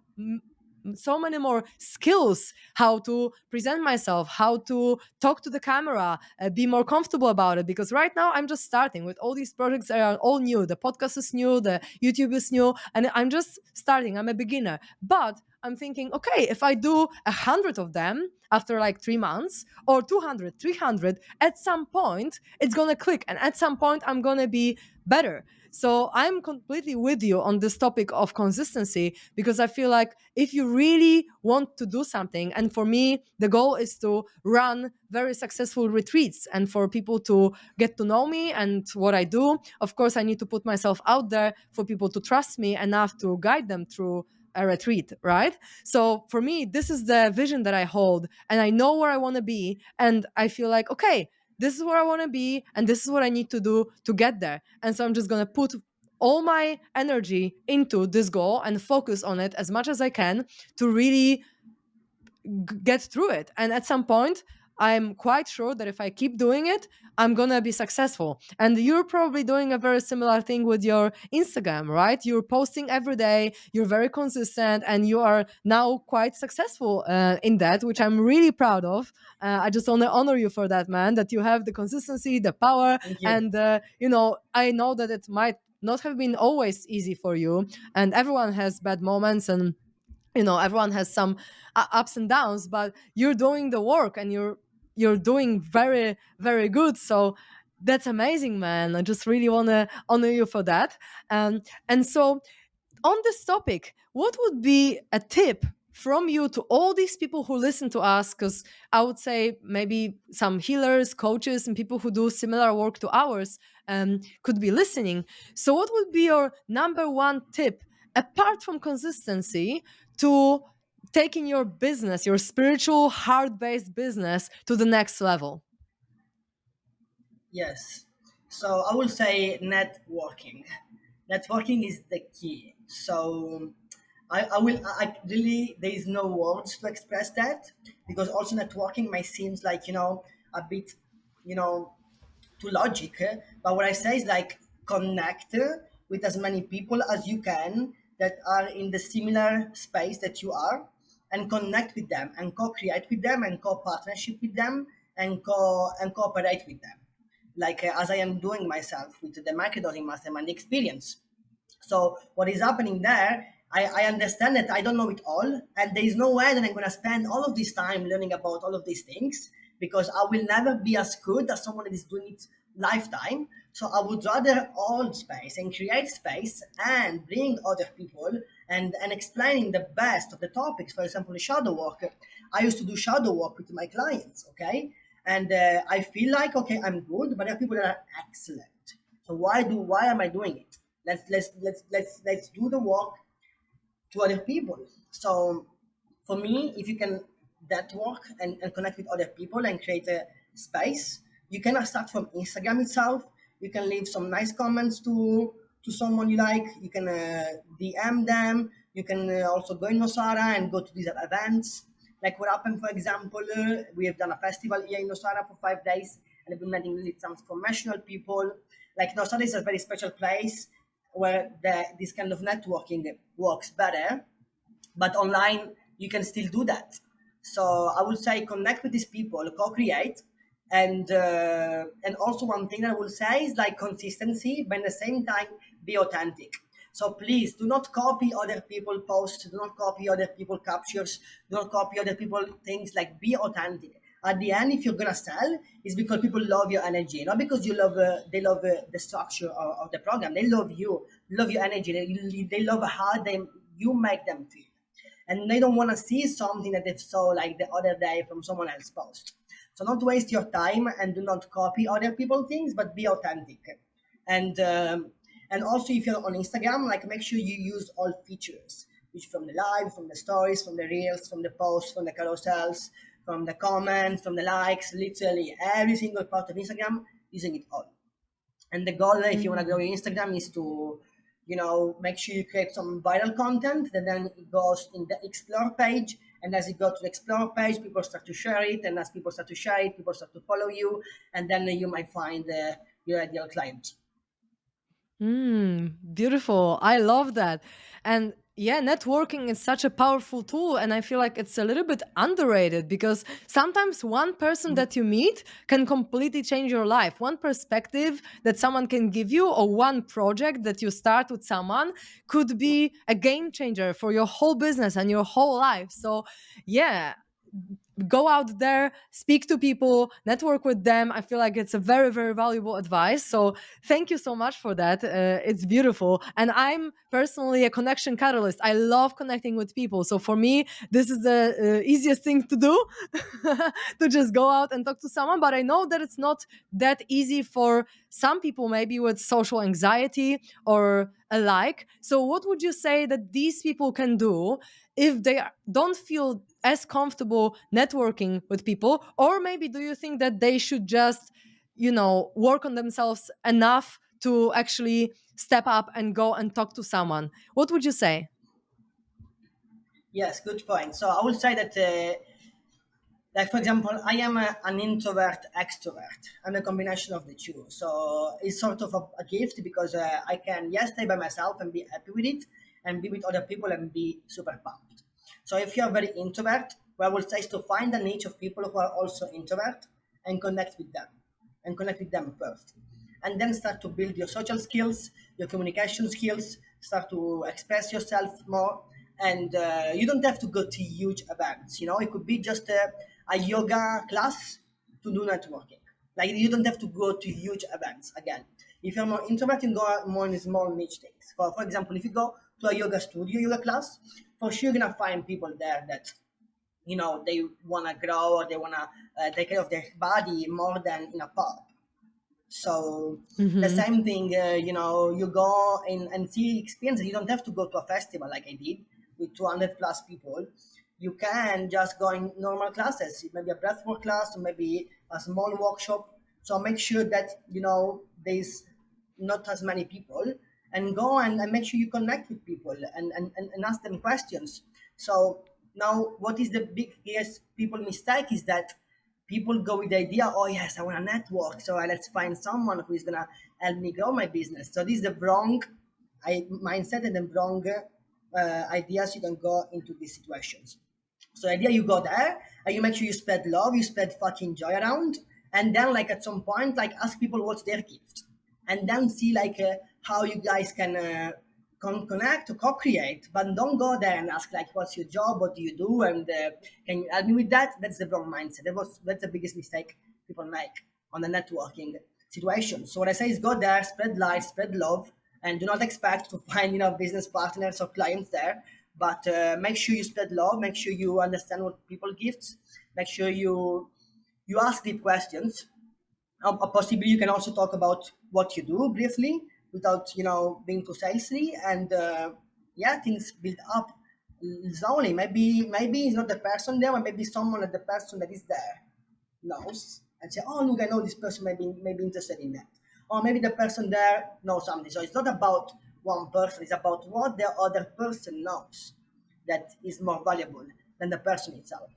many more skills, how to present myself, how to talk to the camera, be more comfortable about it. Because right now I'm just starting with all these projects that are all new. The podcast is new, the YouTube is new, and I'm just starting. I'm a beginner. But I'm thinking, okay, if I do 100 of them after like 3 months, or 200, 300, at some point it's gonna click, and at some point I'm gonna be better. So I'm completely with you on this topic of consistency, because I feel like if you really want to do something, and for me, the goal is to run very successful retreats and for people to get to know me and what I do. Of course, I need to put myself out there for people to trust me enough to guide them through a retreat, right? So for me, this is the vision that I hold, and I know where I want to be. And I feel like, okay, this is where I want to be, and this is what I need to do to get there. And so I'm just going to put all my energy into this goal and focus on it as much as I can to really get through it. And at some point, I'm quite sure that if I keep doing it, I'm gonna be successful. And you're probably doing a very similar thing with your Instagram, right? You're posting every day, you're very consistent, and you are now quite successful in that, which I'm really proud of. I just want to honor you for that, man, that you have the consistency, the power. Thank you. And, I know that it might not have been always easy for you, and everyone has bad moments, and everyone has some ups and downs, but you're doing the work, and you're doing very, very good. So that's amazing, man. I just really want to honor you for that. And so on this topic, what would be a tip from you to all these people who listen to us? Because I would say maybe some healers, coaches, and people who do similar work to ours could be listening. So, what would be your number one tip, apart from consistency, to taking your business, your spiritual, heart based business, to the next level? Yes. So I will say networking. Networking is the key. So I really, there is no words to express that, because also networking might seems like, a bit, you know, to logic. But what I say is like connect with as many people as you can that are in the similar space that you are, and connect with them and co-create with them and co-partnership with them and cooperate with them, like as I am doing myself with the microdosing mastermind experience. So what is happening there? I understand that I don't know it all, and there is no way that I'm going to spend all of this time learning about all of these things, because I will never be as good as someone that is doing it lifetime. So I would rather hold space and create space and bring other people and explaining the best of the topics. For example, the shadow work. I used to do shadow work with my clients, okay, and I feel like okay, I'm good, but there are people that are excellent. So why am I doing it? Let's do the work to other people. So for me, if you can network and connect with other people and create a space, you can start from Instagram itself. You can leave some nice comments to someone you like. You can DM them. You can also go in Nosara and go to these events. Like what happened, for example, we have done a festival here in Nosara for 5 days, and I've been meeting really transformational people. Like Nosara is a very special place where this kind of networking works better, but online you can still do that. So I would say connect with these people, co-create, and also one thing that I will say is like consistency, but at the same time be authentic. So please do not copy other people posts, do not copy other people captures, do not copy other people things. Like be authentic. At the end, if you're gonna sell, it's because people love your energy, not because you love they love the structure of the program. They love you, love your energy. They love how you make them feel. and they don't want to see something that they saw like the other day from someone else post. So not waste your time and do not copy other people things, but be authentic. And and also if you're on Instagram, like make sure you use all features, which from the live, from the stories, from the reels, from the posts, from the carousels, from the comments, from the likes, literally every single part of Instagram, using it all. And the goal, if you want to grow your Instagram, is to, make sure you create some viral content that then it goes in the explore page. And as it goes to the explore page, people start to share it. And as people start to share it, people start to follow you. And then you might find your ideal client. Beautiful. I love that. And yeah, networking is such a powerful tool. And I feel like it's a little bit underrated because sometimes one person that you meet can completely change your life. One perspective that someone can give you, or one project that you start with someone, could be a game changer for your whole business and your whole life. So, yeah, go out there, speak to people, network with them. I feel like it's a very, very valuable advice. So thank you so much for that. It's beautiful. And I'm personally a connection catalyst. I love connecting with people. So for me, this is the easiest thing to do to just go out and talk to someone. But I know that it's not that easy for some people, maybe with social anxiety or alike. So what would you say that these people can do if they don't feel as comfortable networking with people? Or maybe do you think that they should just, work on themselves enough to actually step up and go and talk to someone? What would you say? Yes, good point. So I would say that, like for example, I am an introvert extrovert. I'm a combination of the two. So it's sort of a gift because I can, yes, stay by myself and be happy with it, and be with other people and be super pumped. So if you're very introvert, what I would say is to find a niche of people who are also introvert and connect with them, and connect with them first, and then start to build your social skills, your communication skills, start to express yourself more. And you don't have to go to huge events. It could be just a yoga class to do networking. Like you don't have to go to huge events. Again, if you're more introvert, you go more in small niche things. For example, if you go to a yoga studio, yoga class, for sure you're gonna find people there that they want to grow, or they want to take care of their body more than in a pub. So the Hmm. same thing, you go in and see experiences. You don't have to go to a festival like I did with 200 plus people. You can just go in normal classes, maybe a breathwork class, or maybe a small workshop. So make sure that there's not as many people, and go and make sure you connect with people, and ask them questions. So now, what is the biggest people mistake is that people go with the idea, oh yes, I want to network, so let's find someone who is gonna help me grow my business. So this is the wrong mindset and the wrong ideas you can go into these situations. So the idea, you go there and you make sure you spread love, you spread fucking joy around, and then like at some point, like ask people what's their gift, and then see like how you guys can connect to co-create. But don't go there and ask like, what's your job, what do you do, and can you help me with that? That's the wrong mindset. That's the biggest mistake people make on the networking situation. So what I say is, go there, spread light, spread love, and do not expect to find business partners or clients there. But make sure you spread love, make sure you understand what people gifts, make sure you ask deep questions. Possibly you can also talk about what you do briefly without being too salesy, and yeah, things build up slowly. Maybe it's not the person there, or maybe someone at the person that is there knows and say, oh look, I know this person may be interested in that, or maybe the person there knows something. So it's not about one person, it's about what the other person knows that is more valuable than the person itself.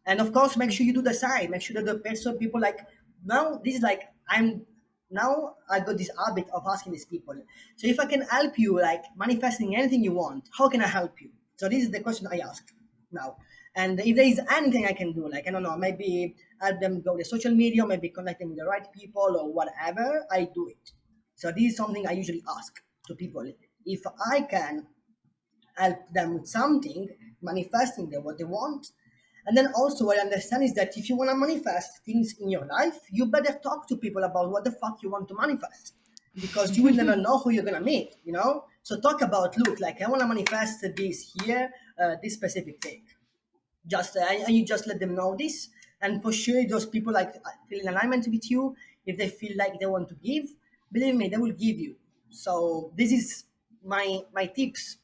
And of course, make sure you do the same. Make sure that the person, people like, now this is like, now I got this habit of asking these people. So if I can help you, like manifesting anything you want, how can I help you? So this is the question I ask now. And if there is anything I can do, like I don't know, maybe help them go to social media, maybe connect them with the right people or whatever, I do it. So this is something I usually ask to people. If I can help them with something, manifesting them what they want. And then also what I understand is that if you want to manifest things in your life, you better talk to people about what the fuck you want to manifest, because you will never know who you're gonna meet. So talk about, look, like I want to manifest this here, this specific thing. Just and you just let them know this, and for sure those people like feel in alignment with you. If they feel like they want to give, believe me, they will give you. So this is my tips.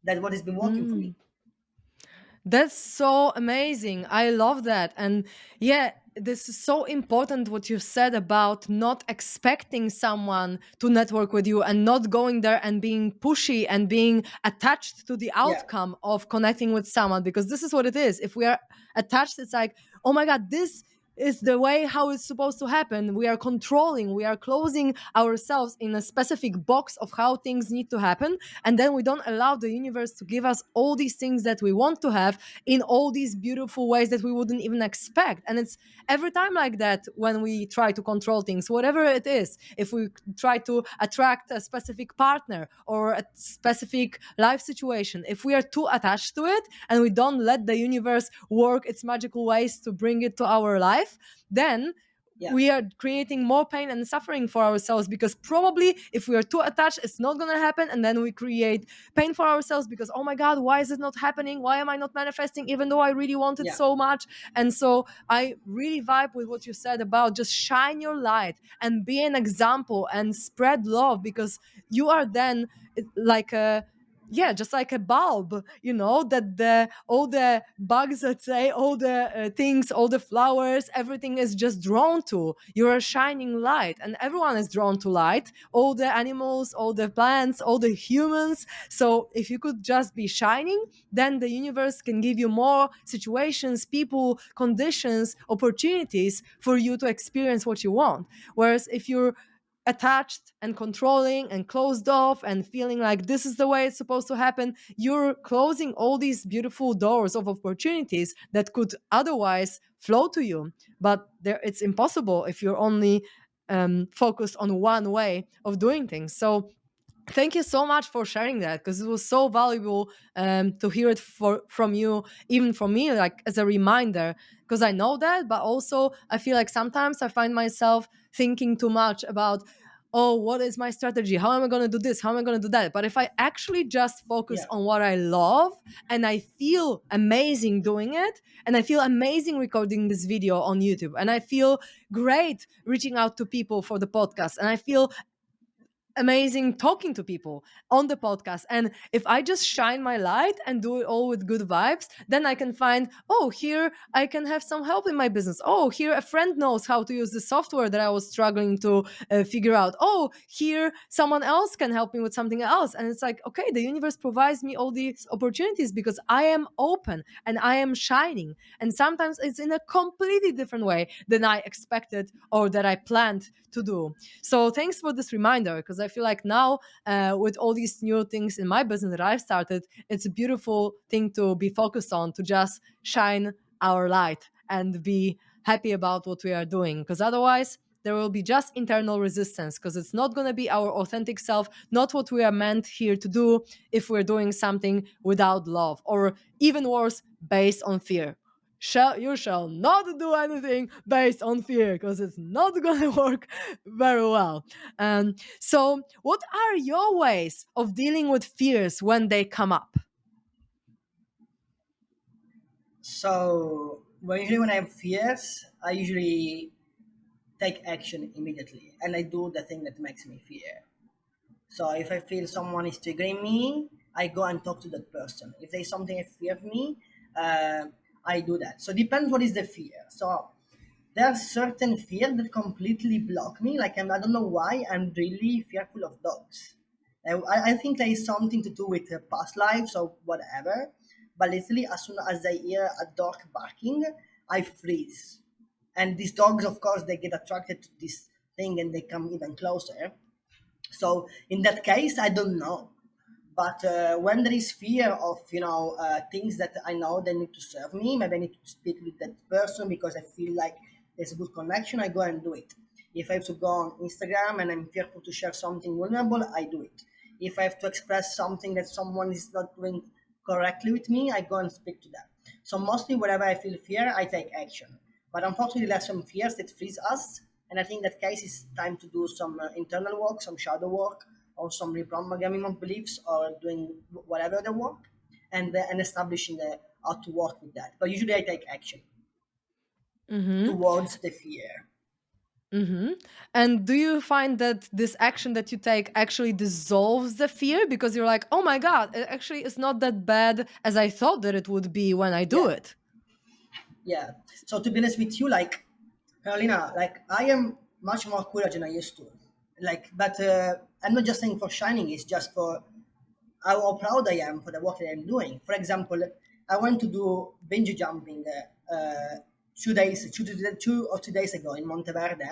That what has been working for me. Mm. That's so amazing. I love that. And yeah, this is so important what you said about not expecting someone to network with you and not going there and being pushy and being attached to the Yeah, outcome of connecting with someone, because this is what it is. If we are attached, it's like, oh my God, this is the way how it's supposed to happen. We are controlling, we are closing ourselves in a specific box of how things need to happen, and then we don't allow the universe to give us all these things that we want to have in all these beautiful ways that we wouldn't even expect. And it's every time like that when we try to control things, whatever it is. If we try to attract a specific partner or a specific life situation, if we are too attached to it and we don't let the universe work its magical ways to bring it to our life, then yeah, we are creating more pain and suffering for ourselves, because probably if we are too attached, it's not going to happen. And then we create pain for ourselves because, oh my God, why is it not happening? Why am I not manifesting even though I really want it yeah, so much? And so I really vibe with what you said about just shine your light and be an example and spread love, because you are then like a, yeah, just like a bulb, that the all the bugs, let's say, all the things, all the flowers, everything is just drawn to. You're a shining light, and everyone is drawn to light, all the animals, all the plants, all the humans. So if you could just be shining, then the universe can give you more situations, people, conditions, opportunities for you to experience what you want. Whereas if you're attached and controlling and closed off and feeling like this is the way it's supposed to happen, you're closing all these beautiful doors of opportunities that could otherwise flow to you. But it's impossible if you're only focused on one way of doing things. So thank you so much for sharing that, because it was so valuable to hear it from you, even for me, like as a reminder, because I know that, but also I feel like sometimes I find myself thinking too much about, oh, what is my strategy? How am I going to do this? How am I going to do that? But if I actually just focus yeah, on what I love and I feel amazing doing it, and I feel amazing recording this video on YouTube, and I feel great reaching out to people for the podcast, and I feel amazing talking to people on the podcast. And if I just shine my light and do it all with good vibes, then I can find, oh, here I can have some help in my business. Oh, here a friend knows how to use the software that I was struggling to figure out. Oh, here someone else can help me with something else. And it's like, okay, the universe provides me all these opportunities because I am open and I am shining. And sometimes it's in a completely different way than I expected or that I planned to do. So thanks for this reminder, because I feel like now, with all these new things in my business that I've started, it's a beautiful thing to be focused on, to just shine our light and be happy about what we are doing. Because otherwise, there will be just internal resistance, because it's not going to be our authentic self, not what we are meant here to do, if we're doing something without love, or even worse, based on fear. You shall not do anything based on fear, because it's not going to work very well. So what are your ways of dealing with fears when they come up? So when I have fears, I usually take action immediately, and I do the thing that makes me fear. So if I feel someone is triggering me, I go and talk to that person. If there's something I fear of me, uh, I do that. So depends what is the fear. So there are certain fears that completely block me. Like I don't know why I'm really fearful of dogs. I think there is something to do with past lives or whatever. But literally, as soon as I hear a dog barking, I freeze. And these dogs, of course, they get attracted to this thing and they come even closer. So in that case, I don't know. But when there is fear of things that I know they need to serve me, maybe I need to speak with that person because I feel like there's a good connection. I go and do it. If I have to go on Instagram and I'm fearful to share something vulnerable, I do it. If I have to express something that someone is not doing correctly with me, I go and speak to them. So mostly whenever I feel fear, I take action. But unfortunately, there are some fears that freeze us, and I think that case is time to do some internal work, some shadow work, or some reprogramming of beliefs or doing whatever they want, and establishing how to work with that. But usually I take action Mm-hmm. towards the fear. Mm-hmm. And do you find that this action that you take actually dissolves the fear because you're like, oh my God, it actually is not that bad as I thought that it would be when I do Yeah, it? yeah. So to be honest with you, like Carolina, like I am much more courage than I used to. Like, but I'm not just saying for shining. It's just for how proud I am for the work that I'm doing. For example, I went to do bungee jumping 2 or 3 days ago in Monteverde,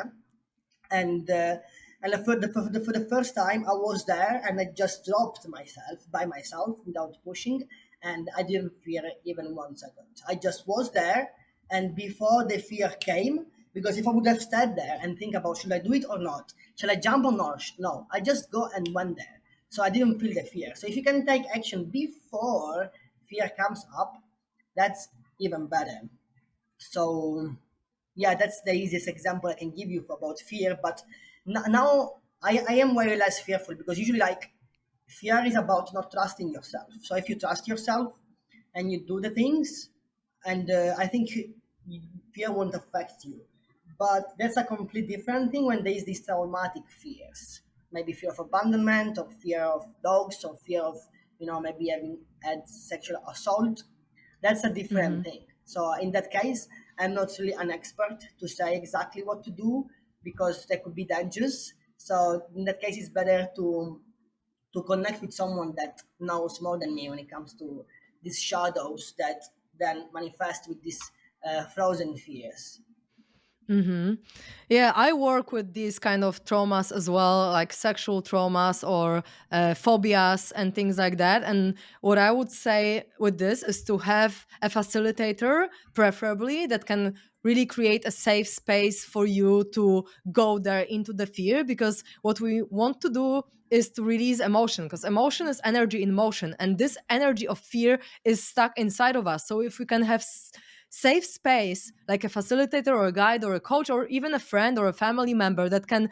and for the first time I was there and I just dropped myself by myself without pushing, and I didn't fear even 1 second. I just was there, and before the fear came, because if I would have stayed there and think about should I do it or not, shall I jump or not, no, I just go and went there. So I didn't feel the fear. So if you can take action before fear comes up, that's even better. So yeah, that's the easiest example I can give you about fear. But now I am very less fearful, because usually, like, fear is about not trusting yourself. So if you trust yourself and you do the things, and I think fear won't affect you. But that's a complete different thing when there is these traumatic fears, maybe fear of abandonment, or fear of dogs, or fear of maybe having had sexual assault. That's a different Mm-hmm. thing. So in that case, I'm not really an expert to say exactly what to do, because they could be dangerous. So in that case, it's better to connect with someone that knows more than me when it comes to these shadows that then manifest with these frozen fears. Mm-hmm. Yeah, I work with these kind of traumas as well, like sexual traumas or phobias and things like that. And what I would say with this is to have a facilitator, preferably, that can really create a safe space for you to go there into the fear. Because what we want to do is to release emotion, because emotion is energy in motion. And this energy of fear is stuck inside of us. So if we can have safe space like a facilitator or a guide or a coach or even a friend or a family member that can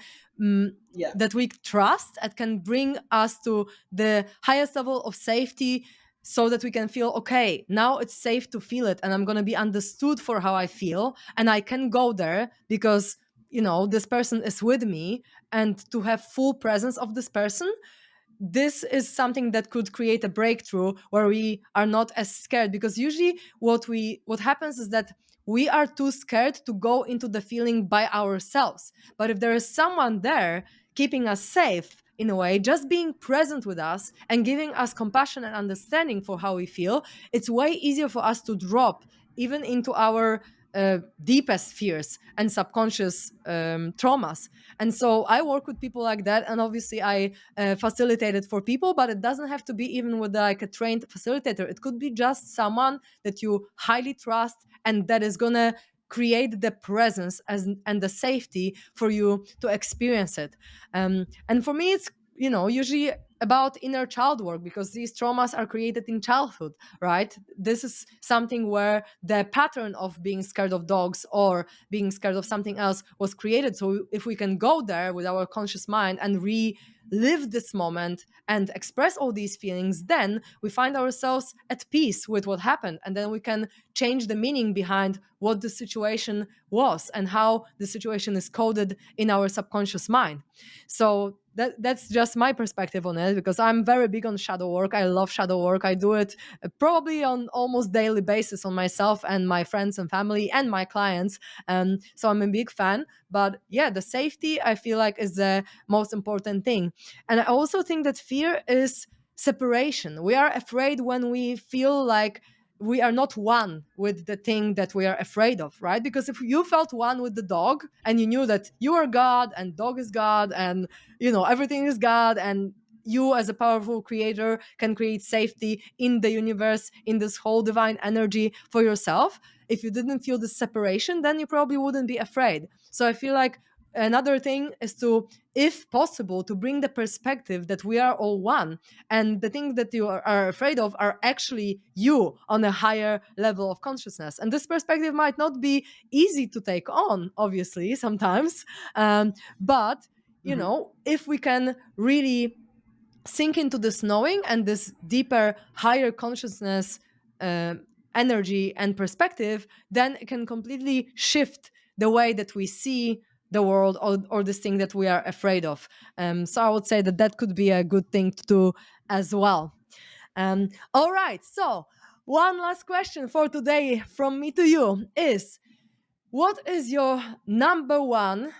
Yeah. that we trust and can bring us to the highest level of safety, so that we can feel okay, now it's safe to feel it and I'm going to be understood for how I feel, and I can go there because this person is with me, and to have full presence of this person. This is something that could create a breakthrough where we are not as scared, because usually what happens is that we are too scared to go into the feeling by ourselves. But if there is someone there keeping us safe, in a way, just being present with us and giving us compassion and understanding for how we feel, it's way easier for us to drop even into our deepest fears and subconscious traumas. And so I work with people like that, and obviously I facilitate it for people, but it doesn't have to be even with like a trained facilitator. It could be just someone that you highly trust and that is gonna create the presence and the safety for you to experience it. And for me, it's usually about inner child work, because these traumas are created in childhood, right? This is something where the pattern of being scared of dogs or being scared of something else was created. So if we can go there with our conscious mind and relive this moment and express all these feelings, then we find ourselves at peace with what happened, and then we can change the meaning behind what the situation was and how the situation is coded in our subconscious mind. So that's just my perspective on it, because I'm very big on shadow work. I love shadow work. I do it probably on almost daily basis on myself and my friends and family and my clients. So I'm a big fan. But yeah, the safety, I feel like, is the most important thing. And I also think that fear is separation. We are afraid when we feel like we are not one with the thing that we are afraid of, right? Because if you felt one with the dog and you knew that you are God and dog is God and everything is God, and you as a powerful creator can create safety in the universe, in this whole divine energy for yourself, if you didn't feel the separation, then you probably wouldn't be afraid. So I feel like another thing is to, if possible, to bring the perspective that we are all one, and the things that you are afraid of are actually you on a higher level of consciousness. And this perspective might not be easy to take on, obviously, sometimes, but Mhm. if we can really sink into this knowing and this deeper, higher consciousness, uh, energy and perspective, then it can completely shift the way that we see the world, or this thing that we are afraid of. So I would say that that could be a good thing to do as well. All right. So one last question for today from me to you is, what is your number one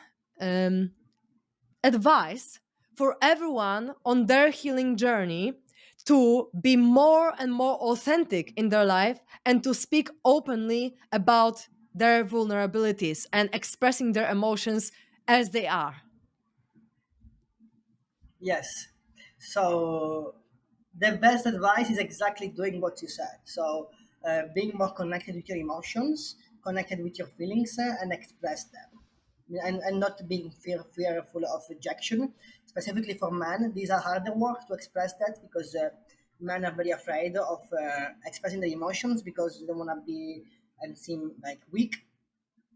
advice for everyone on their healing journey to be more and more authentic in their life and to speak openly about their vulnerabilities and expressing their emotions as they are? Yes. So the best advice is exactly doing what you said. So being more connected with your emotions, connected with your feelings, and express them. And not being fearful of rejection. Specifically for men, these are harder work to express that because men are very afraid of expressing their emotions because they don't want to be and seem like weak.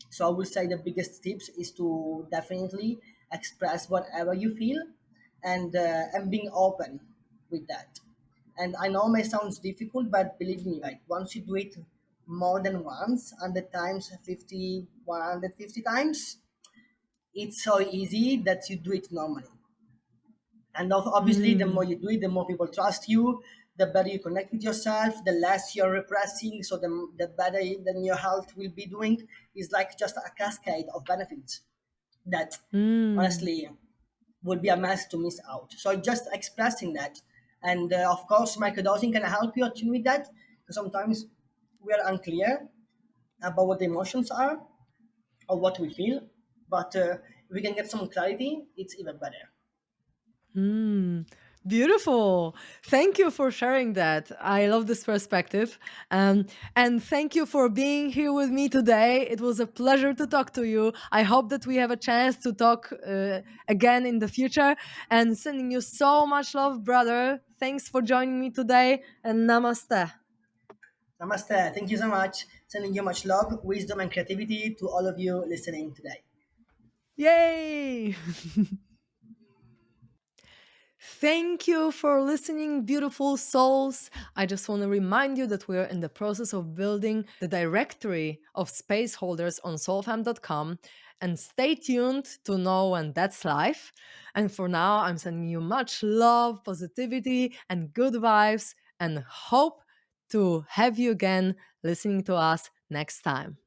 So I would say the biggest tips is to definitely express whatever you feel and being open with that. And I know it may sound difficult, but believe me, like once you do it more than once, 100 times, 50, 150 times, it's so easy that you do it normally. And obviously, the more Mm. you do it, the more people trust you, the better you connect with yourself, the less you're repressing, so the better then your health will be doing. Is like just a cascade of benefits that Mm. honestly would be a mess to miss out. So just expressing that. And of course, microdosing can help you tune with that because sometimes we are unclear about what the emotions are or what we feel. But if we can get some clarity, it's even better. Mm, beautiful. Thank you for sharing that. I love this perspective. And thank you for being here with me today. It was a pleasure to talk to you. I hope that we have a chance to talk again in the future. And sending you so much love, brother. Thanks for joining me today. And namaste. Namaste. Thank you so much. Sending you much love, wisdom, and creativity to all of you listening today. Yay! Thank you for listening, beautiful souls. I just want to remind you that we are in the process of building the directory of space holders on soulfam.com. And stay tuned to know when that's live. And for now, I'm sending you much love, positivity, and good vibes, and hope to have you again listening to us next time.